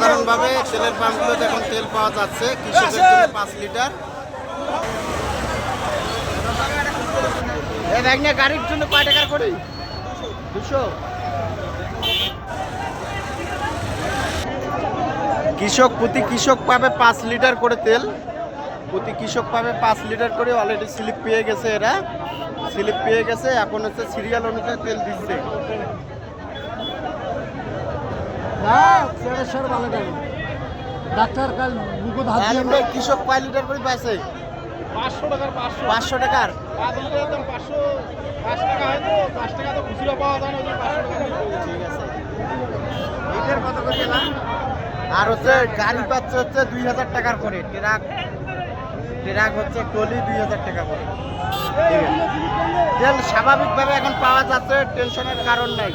সাধারণভাবে তেলের পাম্পগুলোতে এখন তেল পাওয়া যাচ্ছে কৃষকের জন্য 5 লিটার। এই দেখ না গাড়ির জন্য কয় টাকা করে? 200। প্রতি কৃষক পাবে 5 লিটার করে তেল। প্রতি কৃষক পাবে 5 লিটার করে। অলরেডি স্লিপ পেয়ে গেছে, এরা স্লিপ পেয়ে গেছে। এখন হচ্ছে সিরিয়াল অনুযায়ী তেল দিচ্ছে। কৃষক কয় লিটার করে পাইছে? 500 টাকার 500 টাকার। 5 লিটারের দাম 5 টাকা হয় তো 5 টাকা তো খুচরা পাওয়া যায় না, ওই 500 টাকা। ঠিক আছে। লিটার কত করে গেলাম? আর হচ্ছে গাড়ি পাচ্ছে হচ্ছে 2000 টাকার করে। ট্রাক হচ্ছে টলি 2000 টাকা করে। তেল স্বাভাবিকভাবে এখন পাওয়া যাচ্ছে, টেনশনের কারণ নাই।